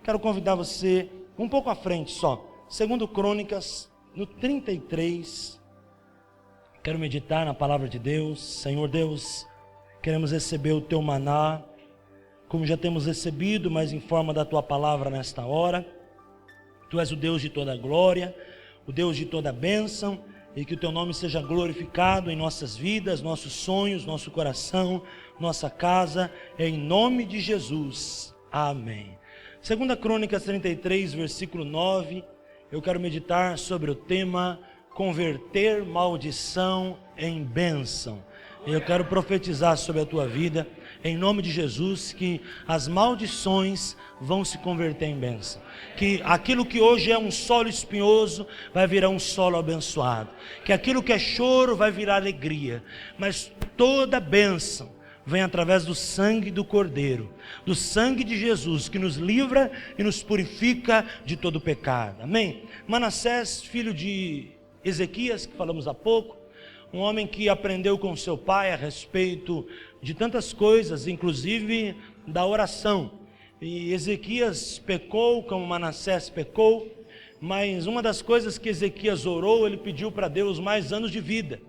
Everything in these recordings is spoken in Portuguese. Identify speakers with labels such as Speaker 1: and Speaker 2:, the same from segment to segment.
Speaker 1: quero convidar você um pouco à frente só. Segundo Crônicas, no 33, quero meditar na palavra de Deus. Senhor Deus, queremos receber o teu maná, como já temos recebido, mas em forma da tua palavra nesta hora. Tu és o Deus de toda glória, o Deus de toda bênção, e que o teu nome seja glorificado em nossas vidas, nossos sonhos, nosso coração, nossa casa, em nome de Jesus. Amém. Segunda Crônicas 33, versículo 9, eu quero meditar sobre o tema converter maldição em bênção. Eu quero profetizar sobre a tua vida, em nome de Jesus, que as maldições vão se converter em bênção. Que aquilo que hoje é um solo espinhoso vai virar um solo abençoado. Que aquilo que é choro vai virar alegria. Mas toda bênção vem através do sangue do Cordeiro, do sangue de Jesus, que nos livra e nos purifica de todo pecado. Amém? Manassés, filho de Ezequias, que falamos há pouco, um homem que aprendeu com seu pai a respeito de tantas coisas, inclusive da oração. E Ezequias pecou, como Manassés pecou, mas uma das coisas que Ezequias orou, ele pediu para Deus mais anos de vida.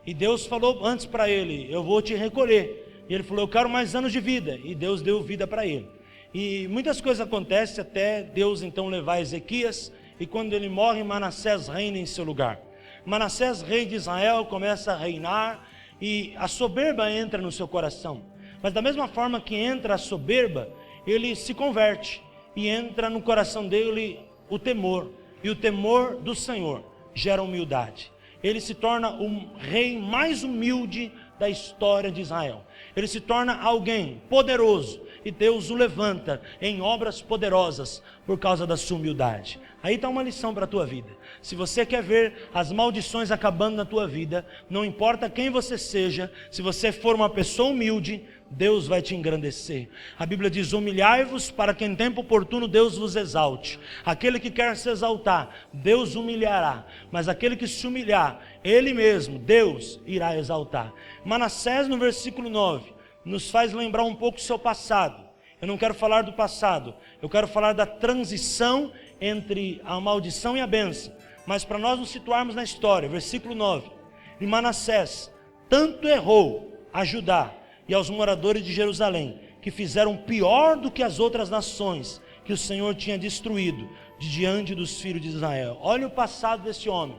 Speaker 1: E Deus falou antes para ele: eu vou te recolher. E ele falou: eu quero mais anos de vida. E Deus deu vida para ele. E muitas coisas acontecem até Deus então levar Ezequias, e quando ele morre, Manassés reina em seu lugar. Manassés, rei de Israel, começa a reinar e a soberba entra no seu coração. Mas da mesma forma que entra a soberba, ele se converte e entra no coração dele o temor. E o temor do Senhor gera humildade. Ele se torna o rei mais humilde da história de Israel. Ele se torna alguém poderoso e Deus o levanta em obras poderosas por causa da sua humildade. Aí está uma lição para a tua vida. Se você quer ver as maldições acabando na tua vida, não importa quem você seja, se você for uma pessoa humilde, Deus vai te engrandecer. A Bíblia diz: humilhai-vos para que em tempo oportuno Deus vos exalte. Aquele que quer se exaltar, Deus humilhará. Mas aquele que se humilhar, Ele mesmo, Deus, irá exaltar. Manassés, no versículo 9, nos faz lembrar um pouco do seu passado. Eu não quero falar do passado, eu quero falar da transição entre a maldição e a bênção. Mas para nós nos situarmos na história, versículo 9, e Manassés tanto errou a Judá e aos moradores de Jerusalém, que fizeram pior do que as outras nações que o Senhor tinha destruído de diante dos filhos de Israel. Olha o passado desse homem.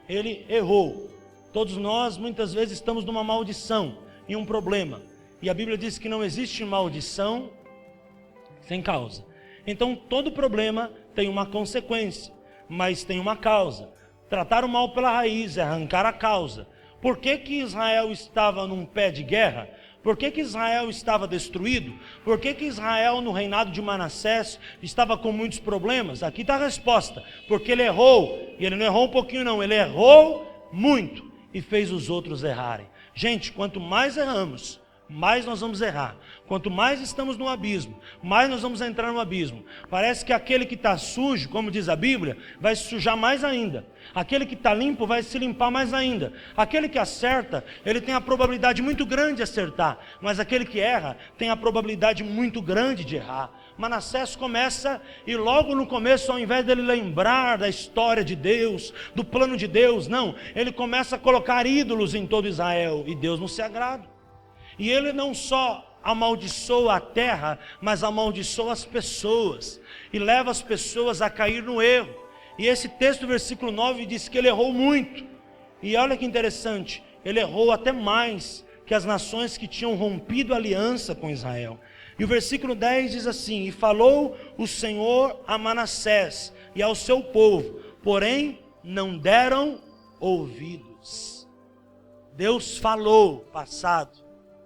Speaker 1: Ele errou. Todos nós muitas vezes estamos numa maldição, em um problema. E a Bíblia diz que não existe maldição sem causa. Então todo problema tem uma consequência, mas tem uma causa. Tratar o mal pela raiz é arrancar a causa. Por que que Israel estava num pé de guerra? Por que que Israel estava destruído? Por que que Israel no reinado de Manassés estava com muitos problemas? Aqui está a resposta: porque ele errou. E ele não errou um pouquinho não, ele errou muito e fez os outros errarem. Gente, quanto mais erramos, mais nós vamos errar. Quanto mais estamos no abismo, mais nós vamos entrar no abismo. Parece que aquele que está sujo, como diz a Bíblia, vai se sujar mais ainda. Aquele que está limpo vai se limpar mais ainda. Aquele que acerta, ele tem a probabilidade muito grande de acertar. Mas aquele que erra, tem a probabilidade muito grande de errar. Manassés começa, e logo no começo, ao invés dele lembrar da história de Deus, do plano de Deus, não, ele começa a colocar ídolos em todo Israel, e Deus não se agrada. E ele não só amaldiçoa a terra, mas amaldiçoa as pessoas, e leva as pessoas a cair no erro. E esse texto, versículo 9, diz que ele errou muito. E olha que interessante, ele errou até mais que as nações que tinham rompido a aliança com Israel. E o versículo 10 diz assim: e falou o Senhor a Manassés e ao seu povo, porém não deram ouvidos. Deus falou, passado,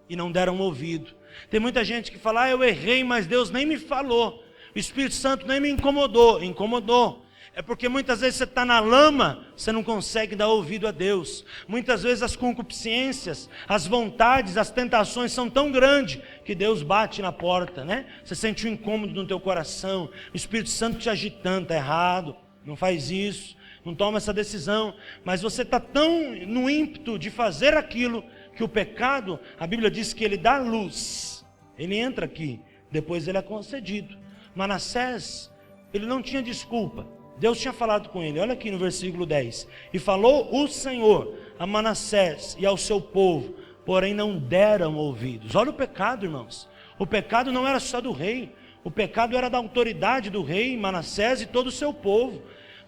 Speaker 1: e não deram ouvido. Tem muita gente que fala: eu errei, mas Deus nem me falou, o Espírito Santo nem me incomodou. Incomodou. É porque muitas vezes você está na lama, você não consegue dar ouvido a Deus. Muitas vezes as concupiscências, as vontades, as tentações são tão grandes que Deus bate na porta, né? Você sente um incômodo no teu coração, o Espírito Santo te agitando: está errado, não faz isso, não toma essa decisão. Mas você está tão no ímpeto de fazer aquilo, que o pecado, a Bíblia diz que ele dá luz, ele entra aqui, depois ele é concedido. Manassés, ele não tinha desculpa. Deus tinha falado com ele, olha aqui no versículo 10. E falou o Senhor a Manassés e ao seu povo, porém não deram ouvidos. Olha o pecado, irmãos. O pecado não era só do rei. O pecado era da autoridade do rei Manassés e todo o seu povo.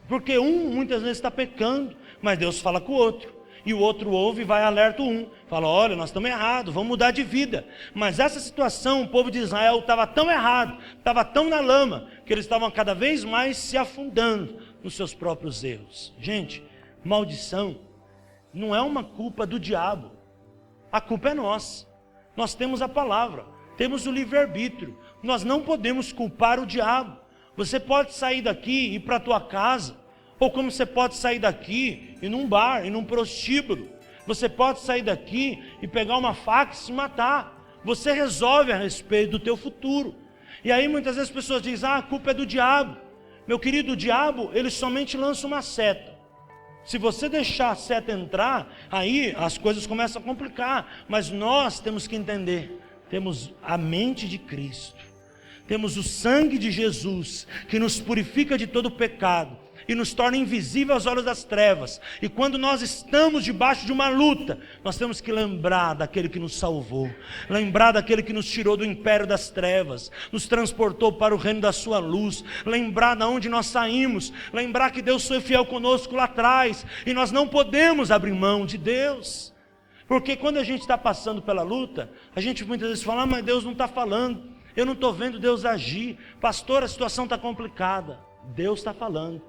Speaker 1: Porque um muitas vezes está pecando, mas Deus fala com o outro. E o outro ouve e vai alerta um. Fala, olha, nós estamos errados, vamos mudar de vida. Mas essa situação, o povo de Israel estava tão errado, estava tão na lama, que eles estavam cada vez mais se afundando nos seus próprios erros. Gente, maldição não é uma culpa do diabo. A culpa é nossa. Nós temos a palavra, temos o livre-arbítrio. Nós não podemos culpar o diabo. Você pode sair daqui e ir para a tua casa, ou como você pode sair daqui e ir num bar, ir num prostíbulo. Você pode sair daqui e pegar uma faca e se matar. Você resolve a respeito do teu futuro. E aí muitas vezes as pessoas dizem, a culpa é do diabo. Meu querido, o diabo, ele somente lança uma seta. Se você deixar a seta entrar, aí as coisas começam a complicar. Mas nós temos que entender, temos a mente de Cristo. Temos o sangue de Jesus, que nos purifica de todo pecado e nos torna invisível aos olhos das trevas. E quando nós estamos debaixo de uma luta, nós temos que lembrar daquele que nos salvou, lembrar daquele que nos tirou do império das trevas, nos transportou para o reino da sua luz, lembrar de onde nós saímos, lembrar que Deus foi fiel conosco lá atrás, e nós não podemos abrir mão de Deus. Porque quando a gente está passando pela luta, a gente muitas vezes fala, mas Deus não está falando, eu não estou vendo Deus agir. Pastor, a situação está complicada. Deus está falando,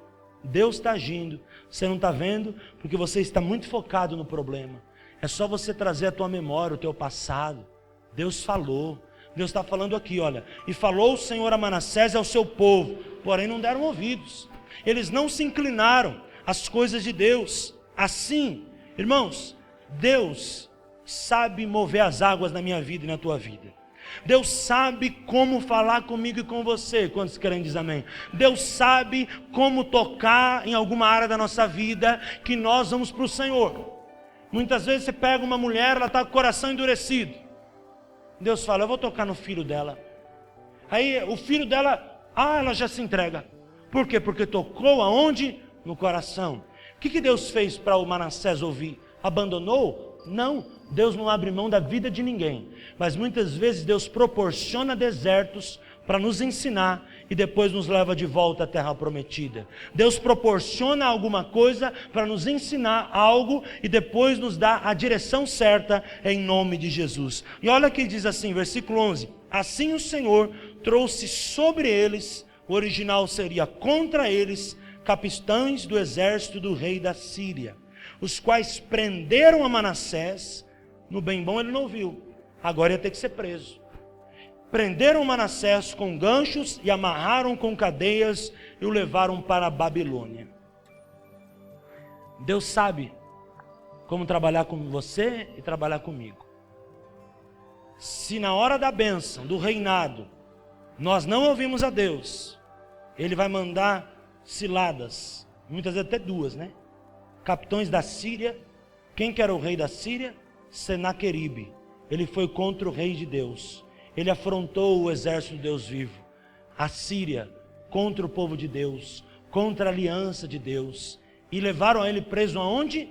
Speaker 1: Deus está agindo. Você não está vendo porque você está muito focado no problema. É só você trazer a tua memória, o teu passado. Deus falou, Deus está falando aqui, olha. E falou o Senhor a Manassés e ao seu povo, porém não deram ouvidos. Eles não se inclinaram às coisas de Deus. Assim, irmãos, Deus sabe mover as águas na minha vida e na tua vida. Deus sabe como falar comigo e com você. Quantos querem dizer amém? Deus sabe como tocar em alguma área da nossa vida que nós vamos para o Senhor. Muitas vezes você pega uma mulher, ela está com o coração endurecido. Deus fala, eu vou tocar no filho dela. Aí o filho dela, ela já se entrega. Por quê? Porque tocou aonde? No coração. O que Deus fez para o Manassés ouvir? Abandonou? Não, Deus não abre mão da vida de ninguém, mas muitas vezes Deus proporciona desertos para nos ensinar e depois nos leva de volta à terra prometida. Deus proporciona alguma coisa para nos ensinar algo e depois nos dá a direção certa em nome de Jesus. E olha que diz assim, versículo 11, assim o Senhor trouxe sobre eles, o original seria contra eles, capitães do exército do rei da Síria, os quais prenderam a Manassés. No bem bom ele não ouviu, agora ia ter que ser preso. Prenderam Manassés com ganchos e amarraram com cadeias e o levaram para a Babilônia. Deus sabe como trabalhar com você e trabalhar comigo. Se na hora da bênção, do reinado, nós não ouvimos a Deus, Ele vai mandar ciladas, muitas vezes até duas, né? Capitães da Síria. Quem que era o rei da Síria? Senaqueribe. Ele foi contra o rei de Deus. Ele afrontou o exército de Deus vivo. A Síria contra o povo de Deus, contra a aliança de Deus. E levaram ele preso aonde?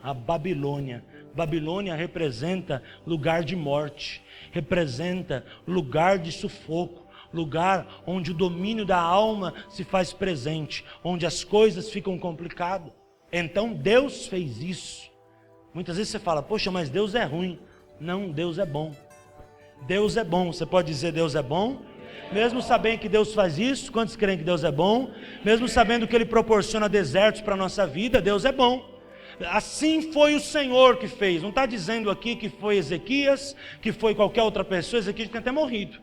Speaker 1: A Babilônia. Babilônia representa lugar de morte, representa lugar de sufoco, lugar onde o domínio da alma se faz presente, onde as coisas ficam complicadas. Então Deus fez isso. Muitas vezes você fala, poxa, mas Deus é ruim. Não, Deus é bom. Deus é bom. Você pode dizer Deus é bom? Mesmo sabendo que Deus faz isso, quantos creem que Deus é bom? Mesmo sabendo que Ele proporciona desertos para a nossa vida, Deus é bom. Assim foi o Senhor que fez. Não está dizendo aqui que foi Ezequias, que foi qualquer outra pessoa. Ezequias tinha até morrido.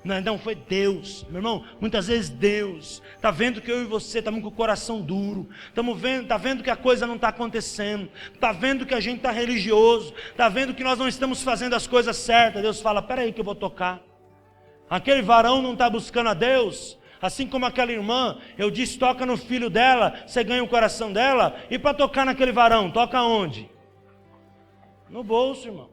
Speaker 1: Não, foi Deus, meu irmão. Muitas vezes Deus está vendo que eu e você estamos com o coração duro, está vendo que a coisa não está acontecendo, está vendo que a gente está religioso, está vendo que nós não estamos fazendo as coisas certas. Deus fala, peraí que eu vou tocar. Aquele varão não está buscando a Deus, assim como aquela irmã, eu disse, toca no filho dela, você ganha o coração dela. E para tocar naquele varão, toca onde? No bolso, irmão.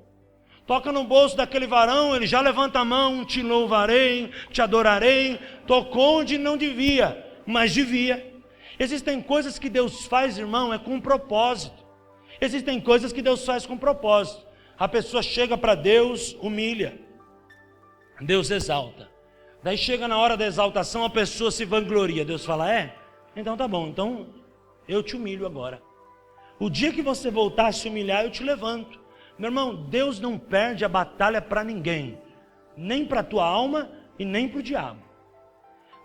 Speaker 1: Toca no bolso daquele varão, ele já levanta a mão, te louvarei, te adorarei. Tocou onde não devia, mas devia. Existem coisas que Deus faz, irmão, com um propósito. Existem coisas que Deus faz com propósito. A pessoa chega para Deus, humilha. Deus exalta. Daí chega na hora da exaltação, a pessoa se vangloria. Deus fala, então tá bom, então eu te humilho agora. O dia que você voltar a se humilhar, eu te levanto. Meu irmão, Deus não perde a batalha para ninguém. Nem para a tua alma e nem para o diabo.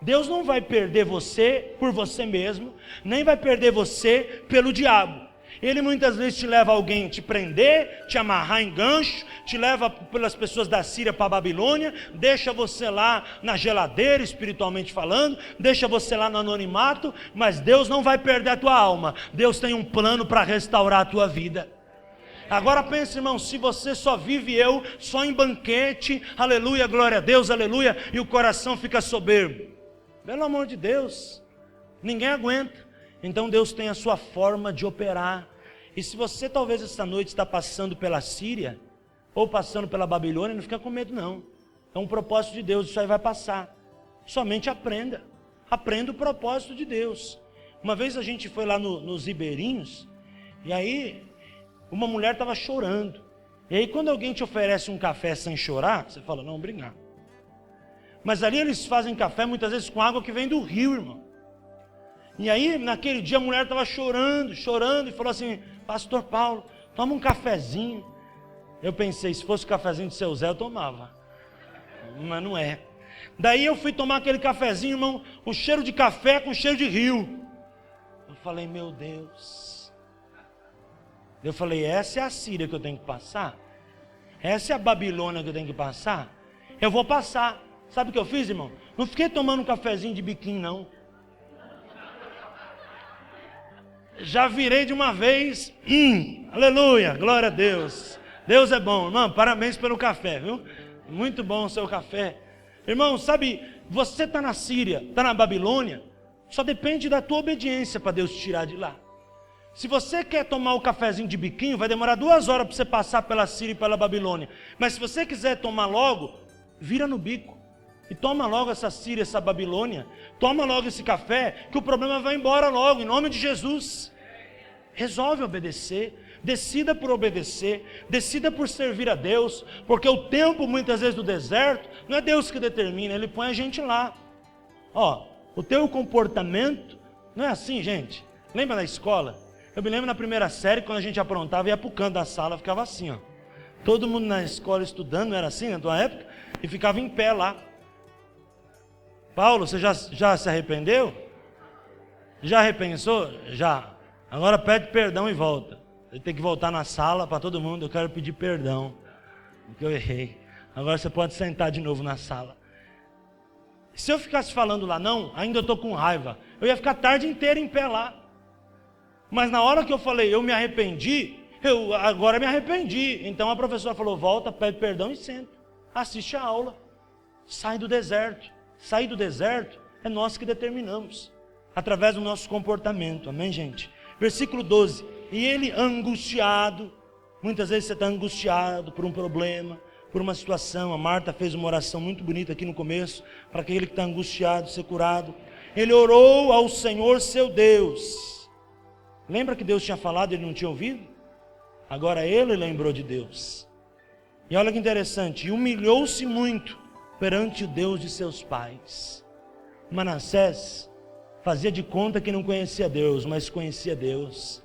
Speaker 1: Deus não vai perder você por você mesmo, nem vai perder você pelo diabo. Ele muitas vezes te leva alguém te prender, te amarrar em gancho, te leva pelas pessoas da Síria para a Babilônia, deixa você lá na geladeira, espiritualmente falando, deixa você lá no anonimato, mas Deus não vai perder a tua alma. Deus tem um plano para restaurar a tua vida. Agora pense, irmão, se você só vive só em banquete, aleluia, glória a Deus, aleluia, e o coração fica soberbo, pelo amor de Deus, ninguém aguenta. Então Deus tem a sua forma de operar. E se você talvez esta noite está passando pela Síria, ou passando pela Babilônia, não fica com medo não. É um propósito de Deus, isso aí vai passar. Somente aprenda. Aprenda o propósito de Deus. Uma vez a gente foi lá nos Ribeirinhos, e aí uma mulher estava chorando. E aí quando alguém te oferece um café sem chorar, você fala, não, obrigado. Mas ali eles fazem café muitas vezes com água que vem do rio, irmão. E aí naquele dia a mulher estava chorando, e falou assim, pastor Paulo, toma um cafezinho. Eu pensei, se fosse o cafezinho de seu Zé eu tomava, mas não é. Daí eu fui tomar aquele cafezinho, irmão, um cheiro de café com cheiro de rio. Eu falei, meu Deus. Eu falei, essa é a Síria que eu tenho que passar? Essa é a Babilônia que eu tenho que passar? Eu vou passar. Sabe o que eu fiz, irmão? Não fiquei tomando um cafezinho de biquinho, não. Já virei de uma vez. Aleluia, glória a Deus. Deus é bom, irmão, parabéns pelo café, viu? Muito bom o seu café. Irmão, sabe, você está na Síria, está na Babilônia, só depende da tua obediência para Deus te tirar de lá. Se você quer tomar o cafezinho de biquinho, vai demorar 2 horas para você passar pela Síria e pela Babilônia. Mas se você quiser tomar logo, vira no bico. E toma logo essa Síria, essa Babilônia. Toma logo esse café, que o problema vai embora logo, em nome de Jesus. Resolve obedecer. Decida por obedecer. Decida por servir a Deus. Porque o tempo, muitas vezes, do deserto, não é Deus que determina, Ele põe a gente lá. O teu comportamento, não é assim, gente? Lembra da escola? Eu me lembro na primeira série, quando a gente aprontava, ia para o canto da sala, ficava assim, Todo mundo na escola estudando, não era assim na tua época? E ficava em pé lá. Paulo, você já se arrependeu? Já repensou? Já. Agora pede perdão e volta. Você tem que voltar na sala para todo mundo. Eu quero pedir perdão, porque eu errei. Agora você pode sentar de novo na sala. Se eu ficasse falando lá não, ainda eu estou com raiva. Eu ia ficar a tarde inteira em pé lá. Mas na hora que eu falei, eu me arrependi, eu agora me arrependi. Então a professora falou, volta, pede perdão e senta. Assiste a aula. Sai do deserto. Sair do deserto é nós que determinamos, através do nosso comportamento, amém, gente? Versículo 12, e ele angustiado, muitas vezes você está angustiado por um problema, por uma situação. A Marta fez uma oração muito bonita aqui no começo, para aquele que está angustiado ser curado. Ele orou ao Senhor seu Deus. Lembra que Deus tinha falado e ele não tinha ouvido? Agora ele lembrou de Deus. E olha que interessante, e humilhou-se muito perante o Deus de seus pais. Manassés fazia de conta que não conhecia Deus, mas conhecia Deus.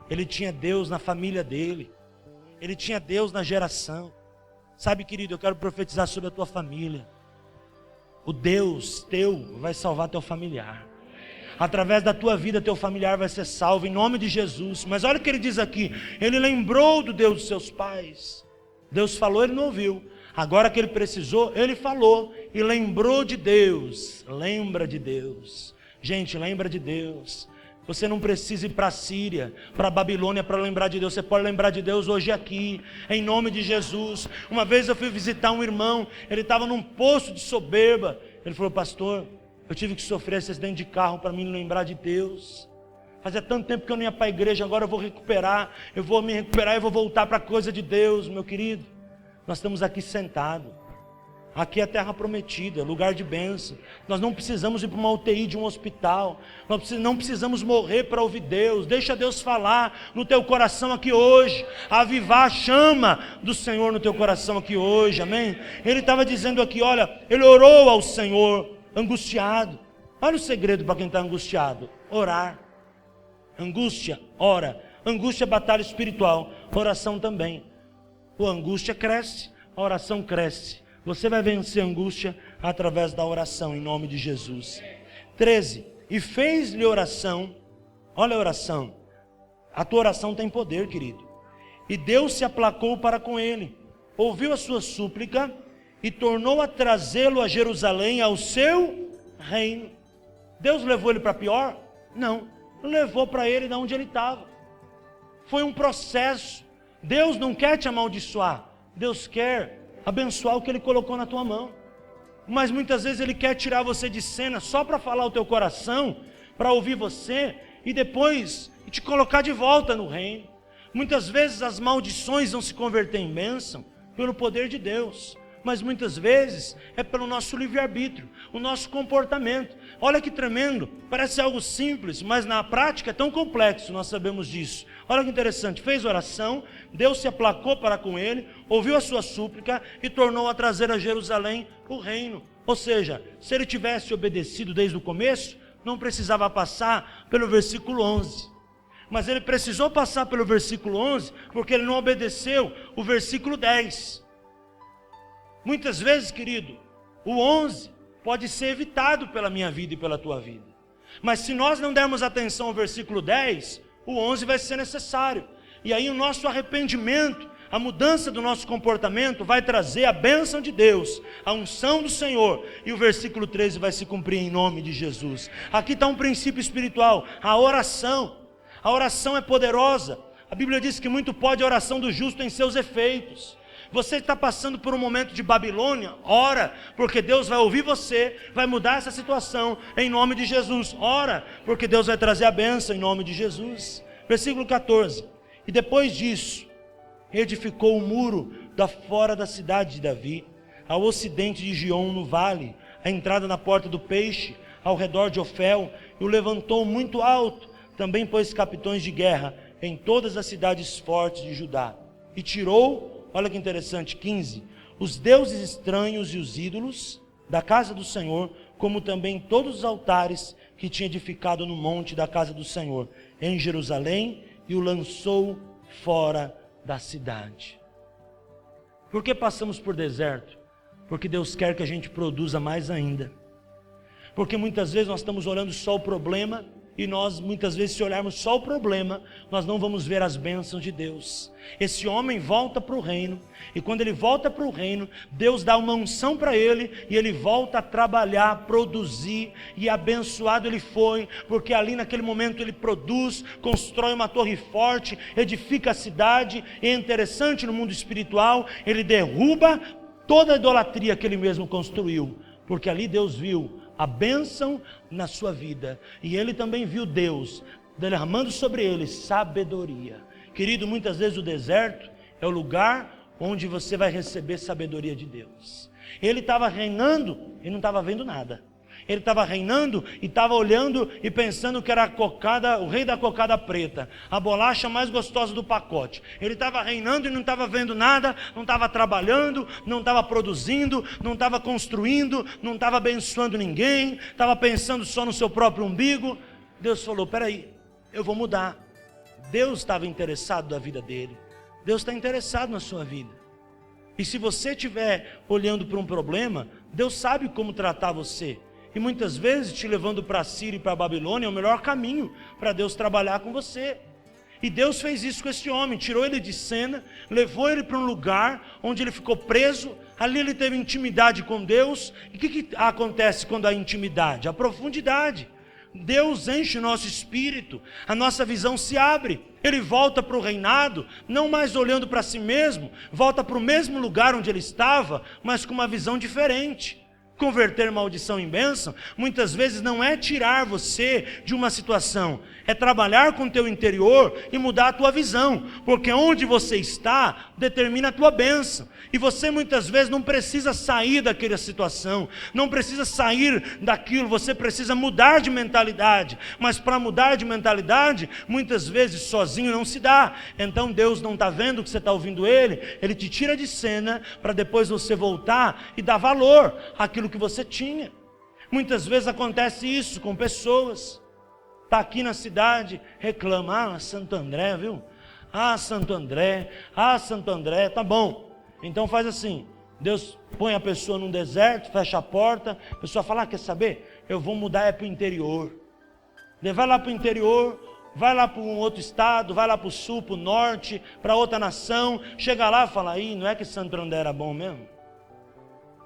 Speaker 1: Ele tinha Deus na família dele. Ele tinha Deus na geração. Sabe, querido, eu quero profetizar sobre a tua família. O Deus teu vai salvar teu familiar. Através da tua vida, teu familiar vai ser salvo, em nome de Jesus. Mas olha o que ele diz aqui. Ele lembrou do Deus dos seus pais. Deus falou, ele não ouviu. Agora que ele precisou, ele falou e lembrou de Deus. Lembra de Deus. Gente, lembra de Deus. Você não precisa ir para a Síria, para a Babilônia para lembrar de Deus. Você pode lembrar de Deus hoje aqui, em nome de Jesus. Uma vez eu fui visitar um irmão, ele estava num poço de soberba. Ele falou, pastor, eu tive que sofrer esse acidente de carro para me lembrar de Deus. Fazia tanto tempo que eu não ia para a igreja, agora eu vou recuperar. Eu vou me recuperar e vou voltar para a coisa de Deus, meu querido. Nós estamos aqui sentados. Aqui é a terra prometida, lugar de bênção. Nós não precisamos ir para uma UTI de um hospital. Nós não precisamos morrer para ouvir Deus. Deixa Deus falar no teu coração aqui hoje. Avivar a chama do Senhor no teu coração aqui hoje, amém? Ele estava dizendo aqui, olha, ele orou ao Senhor, angustiado. Olha o segredo para quem está angustiado: orar. Angústia, ora. Angústia é batalha espiritual, oração também. A angústia cresce, a oração cresce. Você vai vencer a angústia através da oração, em nome de Jesus. 13. E fez-lhe oração. Olha a oração. A tua oração tem poder, querido. E Deus se aplacou para com ele. Ouviu a sua súplica e tornou a trazê-lo a Jerusalém, ao seu reino. Deus levou ele para pior? Não. Levou para ele de onde ele estava. Foi um processo. Deus não quer te amaldiçoar. Deus quer abençoar o que Ele colocou na tua mão. Mas muitas vezes Ele quer tirar você de cena só para falar o teu coração, para ouvir você e depois te colocar de volta no reino. Muitas vezes as maldições vão se converter em bênção pelo poder de Deus. Mas muitas vezes é pelo nosso livre-arbítrio, o nosso comportamento. Olha que tremendo, parece algo simples, mas na prática é tão complexo, nós sabemos disso. Olha que interessante, fez oração, Deus se aplacou para com ele, ouviu a sua súplica e tornou a trazer a Jerusalém o reino. Ou seja, se ele tivesse obedecido desde o começo, não precisava passar pelo versículo 11. Mas ele precisou passar pelo versículo 11, porque ele não obedeceu o versículo 10. Muitas vezes, querido, o 11 pode ser evitado pela minha vida e pela tua vida. Mas se nós não dermos atenção ao versículo 10, o 11 vai ser necessário. E aí o nosso arrependimento, a mudança do nosso comportamento vai trazer a bênção de Deus, a unção do Senhor. E o versículo 13 vai se cumprir em nome de Jesus. Aqui está um princípio espiritual, a oração. A oração é poderosa. A Bíblia diz que muito pode a oração do justo em seus efeitos. Você está passando por um momento de Babilônia, ora, porque Deus vai ouvir você, vai mudar essa situação, em nome de Jesus. Ora, porque Deus vai trazer a bênção, em nome de Jesus. Versículo 14. E depois disso, edificou o muro da fora da cidade de Davi, ao ocidente de Gion, no vale, a entrada na porta do peixe, ao redor de Ofel, e o levantou muito alto. Também pôs capitões de guerra em todas as cidades fortes de Judá, e tirou, olha que interessante, 15, os deuses estranhos e os ídolos da casa do Senhor, como também todos os altares que tinha edificado no monte da casa do Senhor, em Jerusalém, e o lançou fora da cidade. Por que passamos por deserto? Porque Deus quer que a gente produza mais ainda. Porque muitas vezes nós estamos olhando só o problema, e nós muitas vezes, se olharmos só o problema, nós não vamos ver as bênçãos de Deus. Esse homem volta para o reino, e quando ele volta para o reino, Deus dá uma unção para ele, e ele volta a trabalhar, produzir, e abençoado ele foi, porque ali naquele momento ele produz, constrói uma torre forte, edifica a cidade, e é interessante no mundo espiritual, ele derruba toda a idolatria que ele mesmo construiu, porque ali Deus viu a bênção na sua vida, e ele também viu Deus derramando sobre ele sabedoria. Querido, muitas vezes o deserto é o lugar onde você vai receber sabedoria de Deus. Ele estava reinando e não estava vendo nada. Ele estava reinando e estava olhando e pensando que era a cocada, o rei da cocada preta, a bolacha mais gostosa do pacote. Ele estava reinando e não estava vendo nada, não estava trabalhando, não estava produzindo, não estava construindo, não estava abençoando ninguém, estava pensando só no seu próprio umbigo. Deus falou, peraí, eu vou mudar. Deus estava interessado na vida dele. Deus está interessado na sua vida. E se você estiver olhando para um problema, Deus sabe como tratar você. E muitas vezes te levando para a Síria e para a Babilônia é o melhor caminho para Deus trabalhar com você. E Deus fez isso com esse homem, tirou ele de cena, levou ele para um lugar onde ele ficou preso. Ali ele teve intimidade com Deus. E o que acontece quando há intimidade? A profundidade. Deus enche o nosso espírito, a nossa visão se abre. Ele volta para o reinado, não mais olhando para si mesmo, volta para o mesmo lugar onde ele estava, mas com uma visão diferente. Converter maldição em bênção, muitas vezes não é tirar você de uma situação, é trabalhar com o teu interior e mudar a tua visão, porque onde você está determina a tua bênção, e você muitas vezes não precisa sair daquela situação, não precisa sair daquilo, você precisa mudar de mentalidade, mas para mudar de mentalidade, muitas vezes sozinho não se dá. Então Deus não está vendo que você está ouvindo Ele te tira de cena, para depois você voltar e dar valor àquilo que você tinha. Muitas vezes acontece isso com pessoas, está aqui na cidade, reclama, Santo André, viu? Santo André, Santo André, tá bom, então faz assim, Deus põe a pessoa num deserto, fecha a porta, a pessoa fala, quer saber, eu vou mudar para o interior, vai lá para o interior, vai lá para um outro estado, vai lá para o sul, para o norte, para outra nação, chega lá e fala, não é que Santo André era bom mesmo?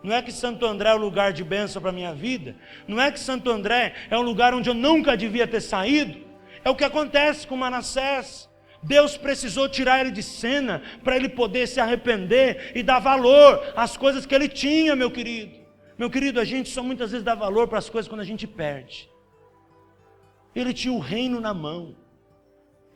Speaker 1: Não é que Santo André é o lugar de bênção para a minha vida? Não é que Santo André é um lugar onde eu nunca devia ter saído? É o que acontece com Manassés. Deus precisou tirar ele de cena para ele poder se arrepender e dar valor às coisas que ele tinha, meu querido. Meu querido, a gente só muitas vezes dá valor para as coisas quando a gente perde. Ele tinha o reino na mão.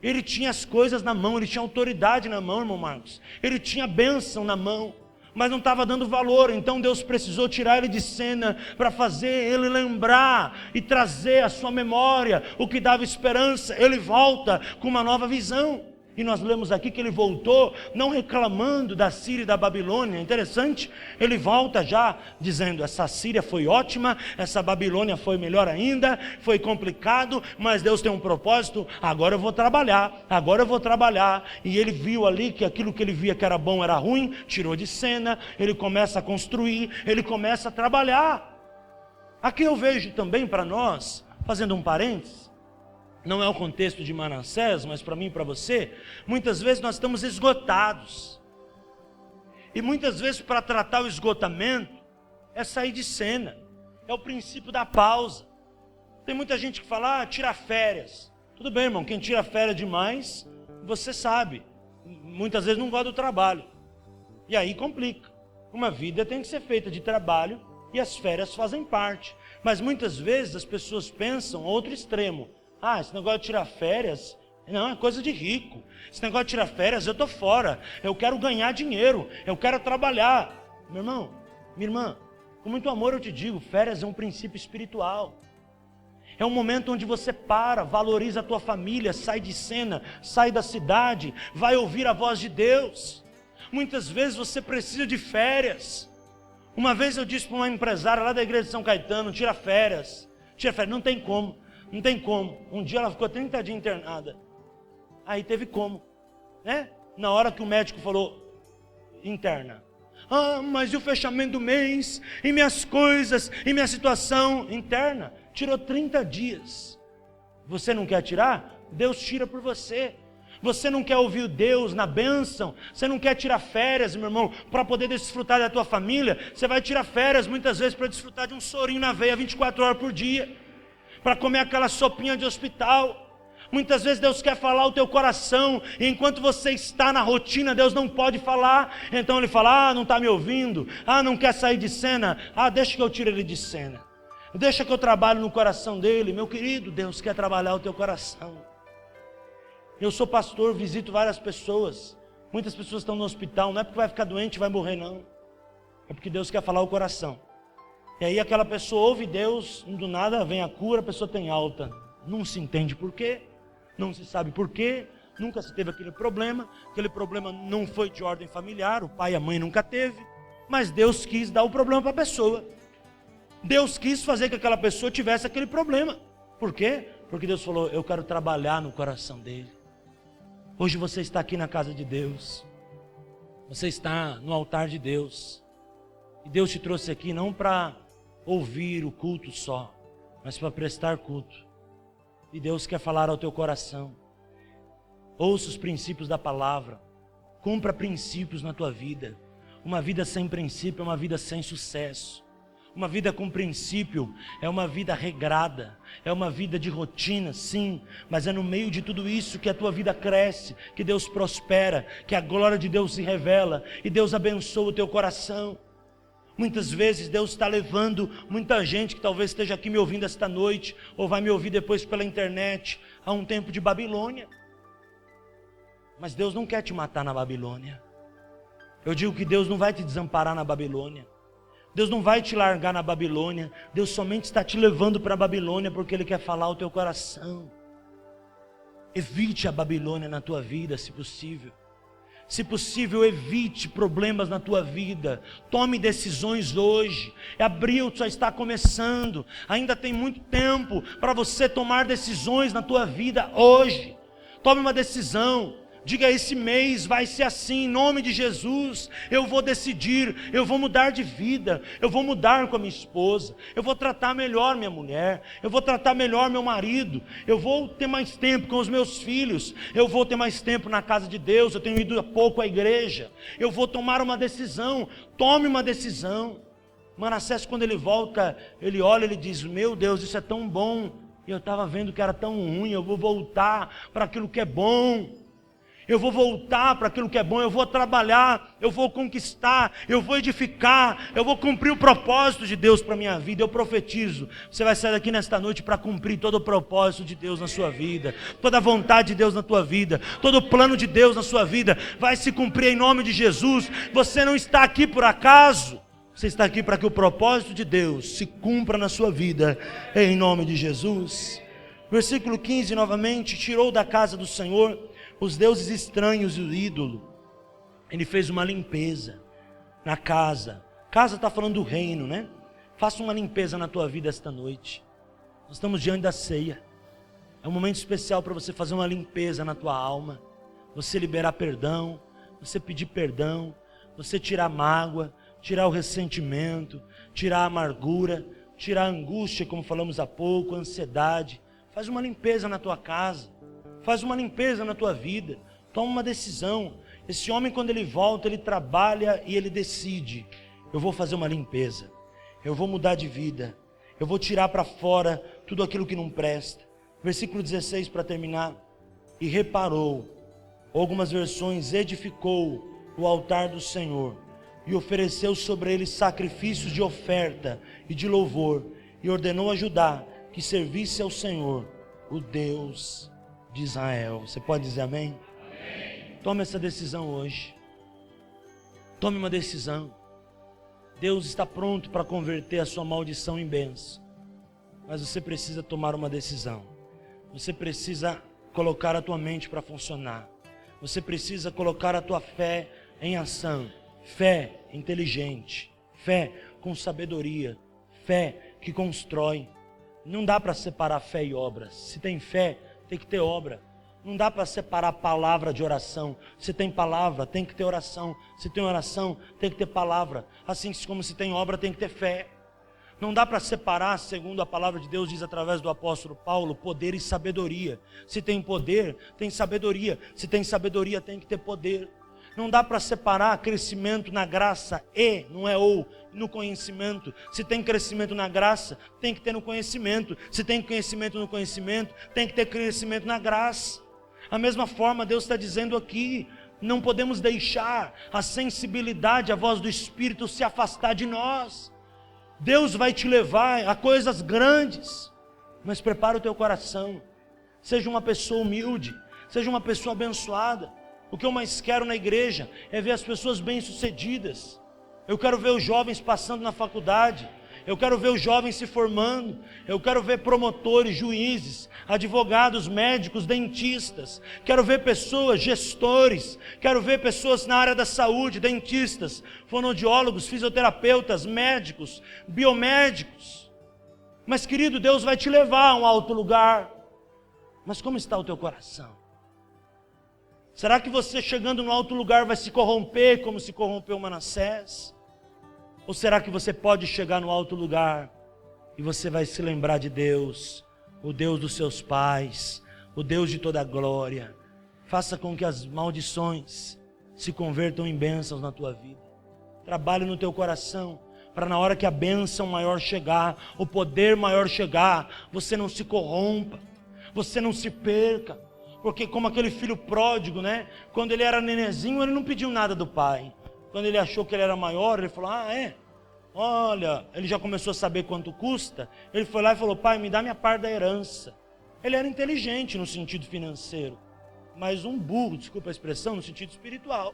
Speaker 1: Ele tinha as coisas na mão, ele tinha autoridade na mão, irmão Marcos. Ele tinha bênção na mão, mas não estava dando valor. Então Deus precisou tirar ele de cena para fazer ele lembrar e trazer à sua memória o que dava esperança. Ele volta com uma nova visão. E nós lemos aqui que ele voltou não reclamando da Síria e da Babilônia. Interessante, ele volta já dizendo, essa Síria foi ótima, essa Babilônia foi melhor ainda, foi complicado, mas Deus tem um propósito, agora eu vou trabalhar. E ele viu ali que aquilo que ele via que era bom era ruim, tirou de cena, ele começa a construir, ele começa a trabalhar. Aqui eu vejo também para nós, fazendo um parênteses, não é o contexto de Manassés, mas para mim e para você, muitas vezes nós estamos esgotados, e muitas vezes para tratar o esgotamento, é sair de cena, é o princípio da pausa. Tem muita gente que fala, tira férias. Tudo bem, irmão, quem tira férias demais, você sabe, muitas vezes não gosta do trabalho, e aí complica. Uma vida tem que ser feita de trabalho, e as férias fazem parte, mas muitas vezes as pessoas pensam outro extremo, esse negócio de tirar férias, não, é coisa de rico. Esse negócio de tirar férias, eu estou fora. Eu quero ganhar dinheiro, eu quero trabalhar. Meu irmão, minha irmã, com muito amor eu te digo, férias é um princípio espiritual. É um momento onde você para, valoriza a tua família, sai de cena, sai da cidade, vai ouvir a voz de Deus. Muitas vezes você precisa de férias. Uma vez eu disse para uma empresária lá da igreja de São Caetano, tira férias, não tem como. Não tem como. Um dia ela ficou 30 dias internada. Aí teve como, né? Na hora que o médico falou, interna. Mas e o fechamento do mês? E minhas coisas? E minha situação? Interna. Tirou 30 dias. Você não quer tirar? Deus tira por você. Você não quer ouvir Deus na bênção? Você não quer tirar férias, meu irmão, para poder desfrutar da tua família? Você vai tirar férias muitas vezes para desfrutar de um sorinho na veia 24 horas por dia. Para comer aquela sopinha de hospital. Muitas vezes Deus quer falar ao teu coração, e enquanto você está na rotina, Deus não pode falar. Então Ele fala, não está me ouvindo, não quer sair de cena, deixa que eu tire ele de cena, deixa que eu trabalhe no coração dele. Meu querido, Deus quer trabalhar o teu coração. Eu sou pastor, visito várias pessoas, muitas pessoas estão no hospital, não é porque vai ficar doente e vai morrer não, é porque Deus quer falar o coração. E aí aquela pessoa ouve Deus, do nada vem a cura, a pessoa tem alta. Não se entende por quê, não se sabe por quê, nunca se teve aquele problema não foi de ordem familiar, o pai e a mãe nunca teve, mas Deus quis dar o problema para a pessoa. Deus quis fazer que aquela pessoa tivesse aquele problema. Por quê? Porque Deus falou, eu quero trabalhar no coração dele. Hoje você está aqui na casa de Deus, você está no altar de Deus, e Deus te trouxe aqui não para ouvir o culto só, mas para prestar culto. E Deus quer falar ao teu coração. Ouça os princípios da palavra, cumpra princípios na tua vida. Uma vida sem princípio é uma vida sem sucesso. Uma vida com princípio é uma vida regrada, é uma vida de rotina, sim, mas é no meio de tudo isso que a tua vida cresce, que Deus prospera, que a glória de Deus se revela e Deus abençoa o teu coração. Muitas vezes Deus está levando muita gente que talvez esteja aqui me ouvindo esta noite, ou vai me ouvir depois pela internet, a um tempo de Babilônia. Mas Deus não quer te matar na Babilônia. Eu digo que Deus não vai te desamparar na Babilônia. Deus não vai te largar na Babilônia. Deus somente está te levando para a Babilônia porque Ele quer falar ao teu coração. Evite a Babilônia na tua vida, se possível. Se possível, evite problemas na tua vida. Tome decisões hoje. Abril só está começando. Ainda tem muito tempo para você tomar decisões na tua vida hoje. Tome uma decisão. Diga, esse mês vai ser assim, em nome de Jesus. Eu vou decidir, eu vou mudar de vida. Eu vou mudar com a minha esposa. Eu vou tratar melhor minha mulher. Eu vou tratar melhor meu marido. Eu vou ter mais tempo com os meus filhos. Eu vou ter mais tempo na casa de Deus. Eu tenho ido há pouco à igreja. Eu vou tomar uma decisão. Tome uma decisão. Manassés, quando ele volta, ele olha e ele diz, meu Deus, isso é tão bom. E eu estava vendo que era tão ruim. Eu vou voltar para aquilo que é bom. Eu vou voltar para aquilo que é bom, eu vou trabalhar, eu vou conquistar, eu vou edificar, eu vou cumprir o propósito de Deus para a minha vida. Eu profetizo, você vai sair daqui nesta noite para cumprir todo o propósito de Deus na sua vida, toda a vontade de Deus na tua vida, todo o plano de Deus na sua vida, vai se cumprir em nome de Jesus. Você não está aqui por acaso, você está aqui para que o propósito de Deus se cumpra na sua vida, em nome de Jesus. Versículo 15 novamente, tirou da casa do Senhor os deuses estranhos e o ídolo. Ele fez uma limpeza na casa. Casa está falando do reino, né? Faça uma limpeza na tua vida esta noite. Nós estamos diante da ceia. É um momento especial para você fazer uma limpeza na tua alma. Você liberar perdão, você pedir perdão, você tirar mágoa, tirar o ressentimento, tirar a amargura, tirar a angústia, como falamos há pouco, a ansiedade. Faz uma limpeza na tua casa. Faz uma limpeza na tua vida. Toma uma decisão. Esse homem, quando ele volta, ele trabalha e ele decide. Eu vou fazer uma limpeza. Eu vou mudar de vida. Eu vou tirar para fora tudo aquilo que não presta. Versículo 16 para terminar. E reparou, algumas versões, edificou o altar do Senhor. E ofereceu sobre ele sacrifícios de oferta e de louvor. E ordenou a Judá que servisse ao Senhor, o Deus de Israel. Você pode dizer amém? Amém. Tome essa decisão hoje. Tome uma decisão. Deus está pronto para converter a sua maldição em bênção. Mas você precisa tomar uma decisão. Você precisa colocar a tua mente para funcionar. Você precisa colocar a tua fé em ação. Fé inteligente. Fé com sabedoria. Fé que constrói. Não dá para separar fé e obras. Se tem fé, tem que ter obra. Não dá para separar palavra de oração. Se tem palavra, tem que ter oração. Se tem oração, tem que ter palavra. Assim como se tem obra, tem que ter fé. Não dá para separar, segundo a palavra de Deus diz através do apóstolo Paulo, poder e sabedoria. Se tem poder, tem sabedoria. Se tem sabedoria, tem que ter poder. Não dá para separar crescimento na graça e, não é ou, no conhecimento. Se tem crescimento na graça, tem que ter no conhecimento. Se tem conhecimento no conhecimento, tem que ter crescimento na graça. A mesma forma Deus está dizendo aqui, não podemos deixar a sensibilidade, a voz do Espírito se afastar de nós. Deus vai te levar a coisas grandes, mas prepara o teu coração. Seja uma pessoa humilde, seja uma pessoa abençoada. O que eu mais quero na igreja é ver as pessoas bem-sucedidas. Eu quero ver os jovens passando na faculdade. Eu quero ver os jovens se formando. Eu quero ver promotores, juízes, advogados, médicos, dentistas. Quero ver pessoas, gestores. Quero ver pessoas na área da saúde, dentistas, fonoaudiólogos, fisioterapeutas, médicos, biomédicos. Mas, querido, Deus vai te levar a um alto lugar. Mas como está o teu coração? Será que você chegando no alto lugar vai se corromper como se corrompeu Manassés? Ou será que você pode chegar no alto lugar e você vai se lembrar de Deus, o Deus dos seus pais, o Deus de toda a glória? Faça com que as maldições se convertam em bênçãos na tua vida. Trabalhe no teu coração, para na hora que a bênção maior chegar, o poder maior chegar, você não se corrompa, você não se perca. Porque como aquele filho pródigo, né? Quando ele era nenenzinho, ele não pediu nada do pai. Quando ele achou que ele era maior, ele falou, olha, ele já começou a saber quanto custa. Ele foi lá e falou, pai, me dá minha parte da herança. Ele era inteligente no sentido financeiro, mas um burro, desculpa a expressão, no sentido espiritual.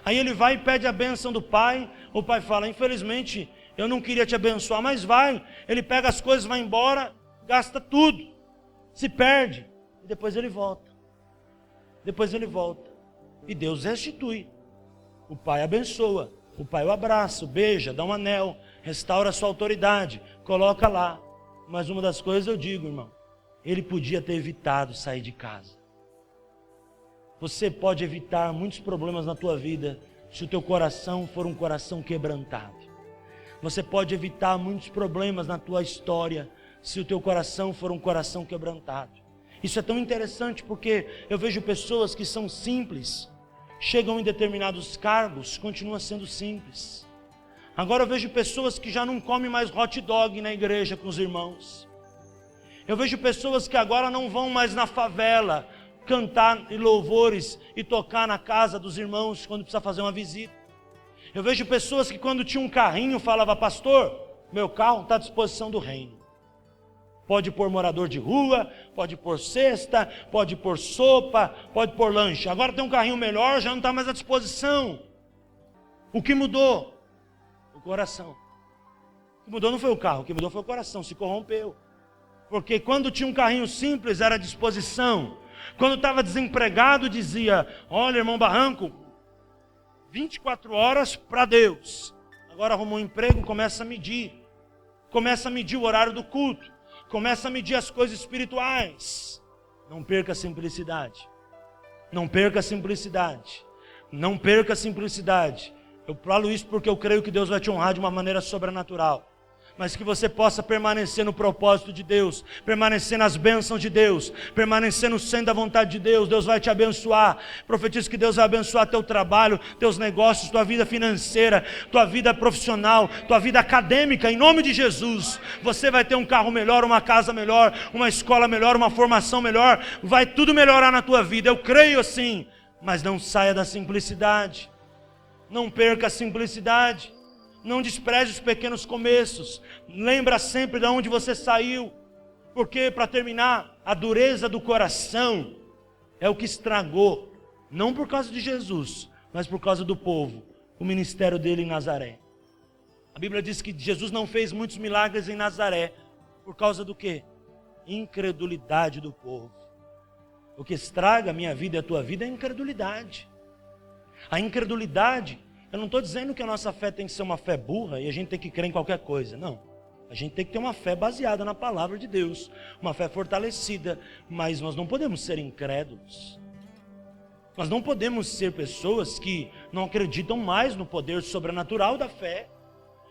Speaker 1: Aí ele vai e pede a bênção do pai. O pai fala: infelizmente eu não queria te abençoar, mas vai. Ele pega as coisas, vai embora, gasta tudo, se perde, e depois ele volta. E Deus restitui. O pai abençoa, o pai o abraça, o beija, dá um anel, restaura a sua autoridade, coloca lá. Mas uma das coisas eu digo, irmão, ele podia ter evitado sair de casa. Você pode evitar muitos problemas na tua vida se o teu coração for um coração quebrantado. Você pode evitar muitos problemas na tua história se o teu coração for um coração quebrantado. Isso é tão interessante porque eu vejo pessoas que são simples, chegam em determinados cargos, continuam sendo simples. Agora eu vejo pessoas que já não comem mais hot dog na igreja com os irmãos. Eu vejo pessoas que agora não vão mais na favela cantar louvores e tocar na casa dos irmãos quando precisa fazer uma visita. Eu vejo pessoas que quando tinha um carrinho falava: pastor, meu carro está à disposição do reino. Pode pôr morador de rua, pode pôr cesta, pode pôr sopa, pode pôr lanche. Agora tem um carrinho melhor, já não está mais à disposição. O que mudou? O coração. O que mudou não foi o carro, o que mudou foi o coração, se corrompeu. Porque quando tinha um carrinho simples era à disposição. Quando estava desempregado dizia: olha, irmão Barranco, 24 horas para Deus. Agora arrumou um emprego, começa a medir o horário do culto, começa a medir as coisas espirituais. Não perca a simplicidade. Não perca a simplicidade. Não perca a simplicidade. Eu falo isso porque eu creio que Deus vai te honrar de uma maneira sobrenatural. Mas que você possa permanecer no propósito de Deus, permanecer nas bênçãos de Deus, permanecer no centro da vontade de Deus. Deus vai te abençoar. Profetizo que Deus vai abençoar teu trabalho, teus negócios, tua vida financeira, tua vida profissional, tua vida acadêmica, em nome de Jesus. Você vai ter um carro melhor, uma casa melhor, uma escola melhor, uma formação melhor, vai tudo melhorar na tua vida, eu creio assim. Mas não saia da simplicidade, não perca a simplicidade. Não despreze os pequenos começos. Lembra sempre de onde você saiu. Porque, para terminar, a dureza do coração é o que estragou, não por causa de Jesus, mas por causa do povo, o ministério dele em Nazaré. A Bíblia diz que Jesus não fez muitos milagres em Nazaré. Por causa do quê? Incredulidade do povo. O que estraga a minha vida e a tua vida é a incredulidade. A incredulidade. Eu não estou dizendo que a nossa fé tem que ser uma fé burra e a gente tem que crer em qualquer coisa, não. A gente tem que ter uma fé baseada na palavra de Deus, uma fé fortalecida, mas nós não podemos ser incrédulos. Nós não podemos ser pessoas que não acreditam mais no poder sobrenatural da fé.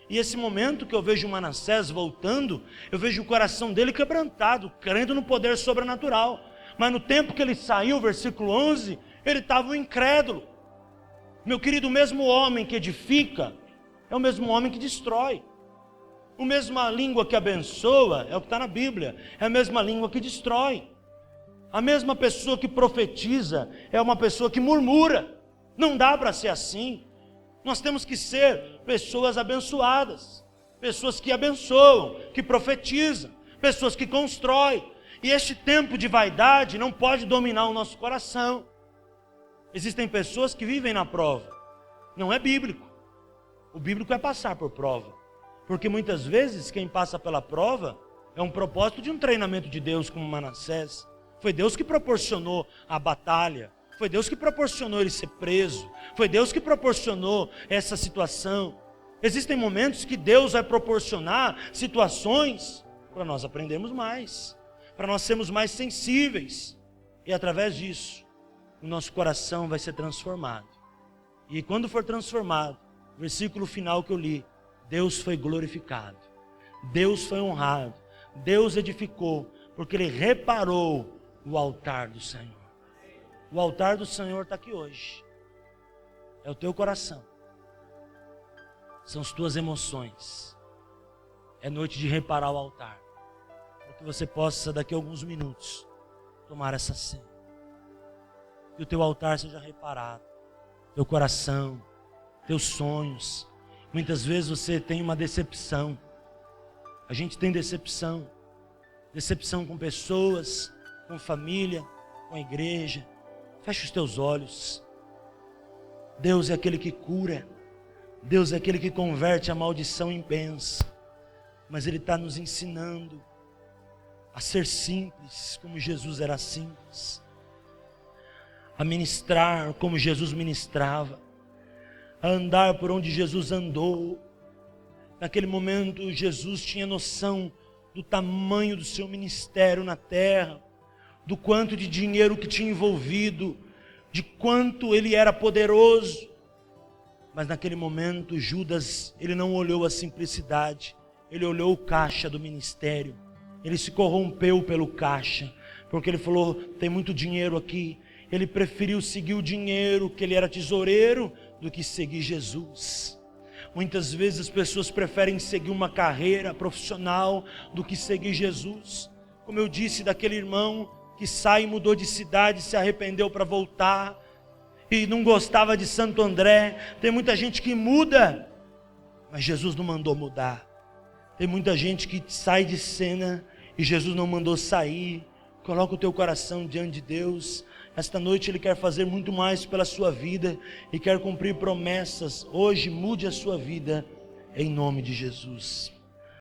Speaker 1: E esse momento que eu vejo Manassés voltando, eu vejo o coração dele quebrantado, crendo no poder sobrenatural. Mas no tempo que ele saiu, versículo 11, ele estava um incrédulo. Meu querido, o mesmo homem que edifica é o mesmo homem que destrói. A mesma língua que abençoa é o que está na Bíblia, é a mesma língua que destrói. A mesma pessoa que profetiza é uma pessoa que murmura. Não dá para ser assim. Nós temos que ser pessoas abençoadas, pessoas que abençoam, que profetizam, pessoas que constroem. E este tempo de vaidade não pode dominar o nosso coração. Existem pessoas que vivem na prova. Não é bíblico. O bíblico é passar por prova. Porque muitas vezes quem passa pela prova é um propósito de um treinamento de Deus, como Manassés. Foi Deus que proporcionou a batalha. Foi Deus que proporcionou ele ser preso. Foi Deus que proporcionou essa situação. Existem momentos que Deus vai proporcionar situações para nós aprendermos mais, para nós sermos mais sensíveis. E através disso, o nosso coração vai ser transformado. E quando for transformado, versículo final que eu li, Deus foi glorificado, Deus foi honrado, Deus edificou, porque Ele reparou o altar do Senhor. O altar do Senhor está aqui hoje. É o teu coração. São as tuas emoções. É noite de reparar o altar, para que você possa, daqui a alguns minutos, tomar essa ceia. Que o teu altar seja reparado, teu coração, teus sonhos. Muitas vezes você tem uma decepção. A gente tem decepção. decepção com pessoas, com família, com a igreja. Feche os teus olhos. Deus é aquele que cura. Deus é aquele que converte a maldição em bênção. Mas Ele está nos ensinando a ser simples, como Jesus era simples. A ministrar como Jesus ministrava. A andar por onde Jesus andou. Naquele momento Jesus tinha noção do tamanho do seu ministério na terra, do quanto de dinheiro que tinha envolvido, de quanto ele era poderoso. Mas naquele momento Judas, ele não olhou a simplicidade, ele olhou o caixa do ministério. Ele se corrompeu pelo caixa, porque ele falou, tem muito dinheiro aqui. Ele preferiu seguir o dinheiro, que ele era tesoureiro, do que seguir Jesus. Muitas vezes as pessoas preferem seguir uma carreira profissional do que seguir Jesus. Como eu disse daquele irmão que sai e mudou de cidade, se arrependeu para voltar e não gostava de Santo André. Tem muita gente que muda, mas Jesus não mandou mudar. Tem muita gente que sai de cena e Jesus não mandou sair. Coloca o teu coração diante de Deus. Esta noite Ele quer fazer muito mais pela sua vida e quer cumprir promessas. Hoje mude a sua vida em nome de Jesus.